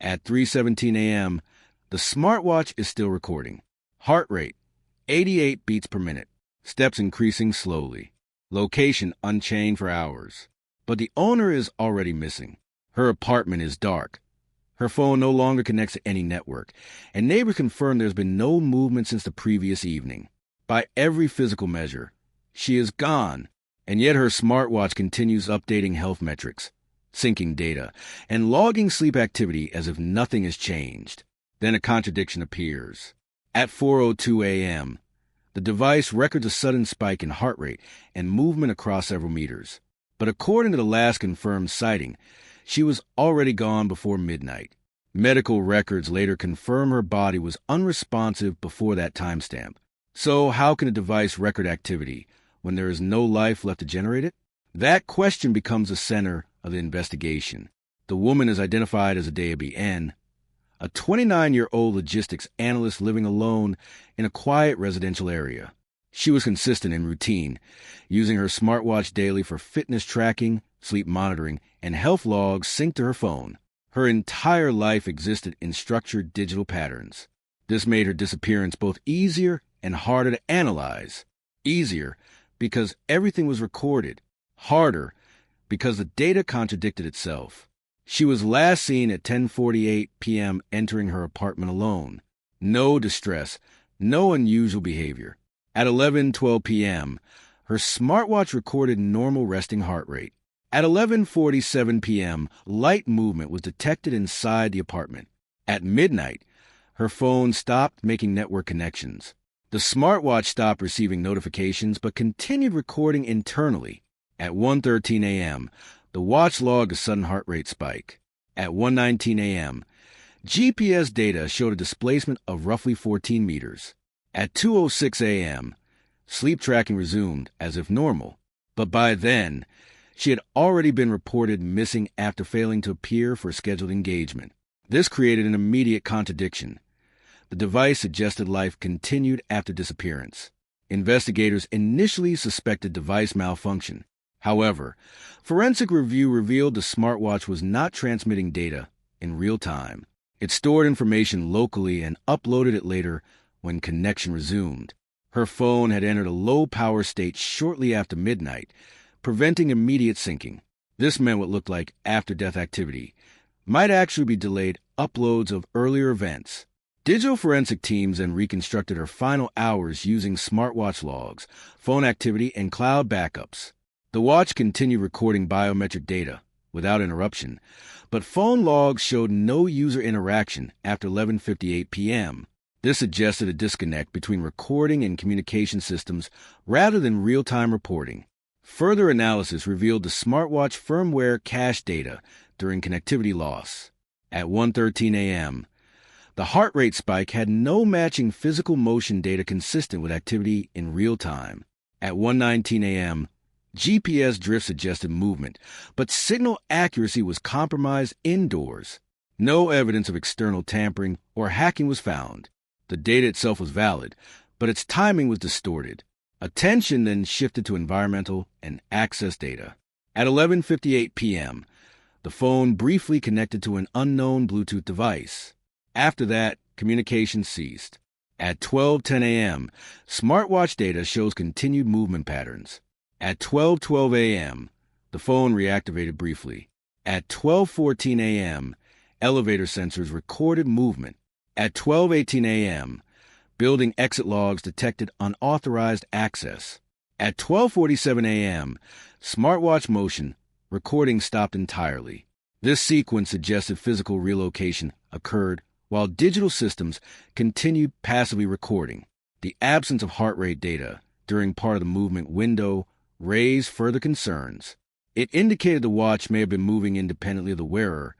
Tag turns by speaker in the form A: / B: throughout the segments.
A: At 3:17 a.m., the smartwatch is still recording. Heart rate, 88 beats per minute. Steps increasing slowly. Location unchanged for hours. But the owner is already missing. Her apartment is dark. Her phone no longer connects to any network, and neighbors confirm there's been no movement since the previous evening. By every physical measure, she is gone, and yet her smartwatch continues updating health metrics, syncing data, and logging sleep activity as if nothing has changed. Then a contradiction appears. At 4:02 a.m., the device records a sudden spike in heart rate and movement across several meters. But according to the last confirmed sighting, she was already gone before midnight. Medical records later confirm her body was unresponsive before that timestamp. So how can a device record activity when there is no life left to generate it? That question becomes the center of the investigation. The woman is identified as Adeobi N., a 29-year-old logistics analyst living alone in a quiet residential area. She was consistent in routine, using her smartwatch daily for fitness tracking, sleep monitoring, and health logs synced to her phone. Her entire life existed in structured digital patterns. This made her disappearance both easier and harder to analyze. Easier because everything was recorded. Harder because the data contradicted itself. She was last seen at 10:48 p.m. entering her apartment alone. No distress, no unusual behavior. At 11:12 p.m., her smartwatch recorded normal resting heart rate. At 11:47 p.m., light movement was detected inside the apartment. At midnight, her phone stopped making network connections. The smartwatch stopped receiving notifications but continued recording internally. At 1:13 a.m., the watch logged a sudden heart rate spike. At 1:19 a.m., GPS data showed a displacement of roughly 14 meters. At 2:06 a.m., sleep tracking resumed as if normal. But by then, she had already been reported missing after failing to appear for scheduled engagement. This created an immediate contradiction. The device suggested life continued after disappearance. Investigators initially suspected device malfunction. However, forensic review revealed the smartwatch was not transmitting data in real time. It stored information locally and uploaded it later when connection resumed. Her phone had entered a low-power state shortly after midnight, preventing immediate syncing. This meant what looked like after-death activity might actually be delayed uploads of earlier events. Digital forensic teams then reconstructed her final hours using smartwatch logs, phone activity, and cloud backups. The watch continued recording biometric data without interruption, but phone logs showed no user interaction after 11:58 p.m. This suggested a disconnect between recording and communication systems rather than real-time reporting. Further analysis revealed the smartwatch firmware cached data during connectivity loss. At 1:13 a.m., the heart rate spike had no matching physical motion data consistent with activity in real time. At 1:19 a.m., GPS drift suggested movement, but signal accuracy was compromised indoors. No evidence of external tampering or hacking was found. The data itself was valid, but its timing was distorted. Attention then shifted to environmental and access data. At 11:58 p.m., the phone briefly connected to an unknown Bluetooth device. After that, communication ceased. At 12:10 a.m., smartwatch data shows continued movement patterns. At 12:12 a.m., the phone reactivated briefly. At 12:14 a.m., elevator sensors recorded movement. At 12:18 a.m., building exit logs detected unauthorized access. At 12:47 a.m., smartwatch motion recording stopped entirely. This sequence suggested physical relocation occurred while digital systems continued passively recording. The absence of heart rate data during part of the movement window raised further concerns. It indicated the watch may have been moving independently of the wearer,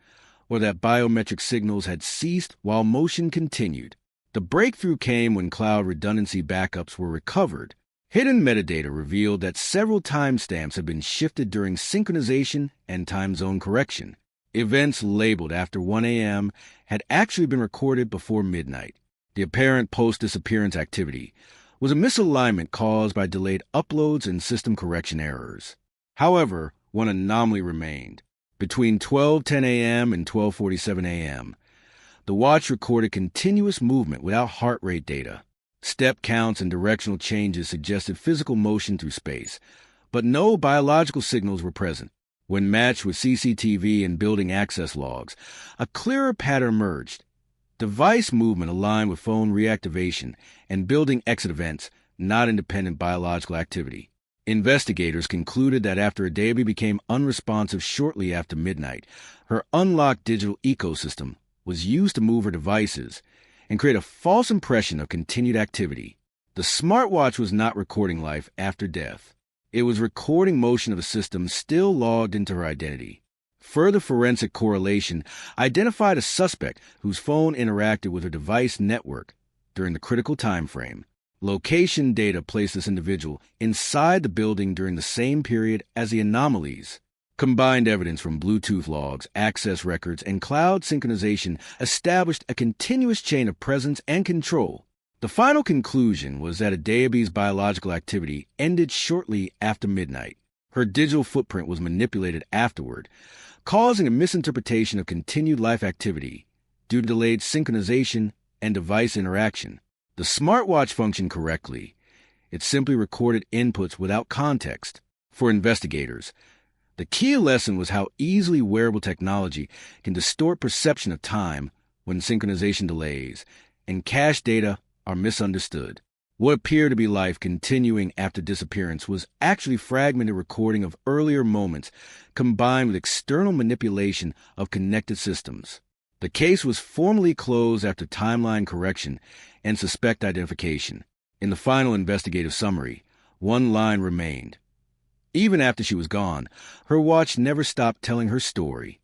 A: or that biometric signals had ceased while motion continued. The breakthrough came when cloud redundancy backups were recovered. Hidden metadata revealed that several timestamps had been shifted during synchronization and time zone correction. Events labeled after 1 a.m. had actually been recorded before midnight. The apparent post-disappearance activity was a misalignment caused by delayed uploads and system correction errors. However, one anomaly remained. Between 12:10 a.m. and 12:47 a.m., The watch recorded continuous movement without heart rate data. Step counts and directional changes suggested physical motion through space, but no biological signals were present. When matched with CCTV and building access logs, a clearer pattern emerged. Device movement aligned with phone reactivation and building exit events, not independent biological activity. Investigators concluded that after Adaebe became unresponsive shortly after midnight, her unlocked digital ecosystem was used to move her devices and create a false impression of continued activity. The smartwatch was not recording life after death. It was recording motion of a system still logged into her identity. Further forensic correlation identified a suspect whose phone interacted with her device network during the critical time frame. Location data placed this individual inside the building during the same period as the anomalies. Combined evidence from Bluetooth logs, access records, and cloud synchronization established a continuous chain of presence and control. The final conclusion was that Adaebe's biological activity ended shortly after midnight. Her digital footprint was manipulated afterward, causing a misinterpretation of continued life activity due to delayed synchronization and device interaction. The smartwatch functioned correctly. It simply recorded inputs without context. For investigators, the key lesson was how easily wearable technology can distort perception of time when synchronization delays and cache data are misunderstood. What appeared to be life continuing after disappearance was actually fragmented recording of earlier moments combined with external manipulation of connected systems. The case was formally closed after timeline correction and suspect identification. In the final investigative summary, one line remained. Even after she was gone, her watch never stopped telling her story.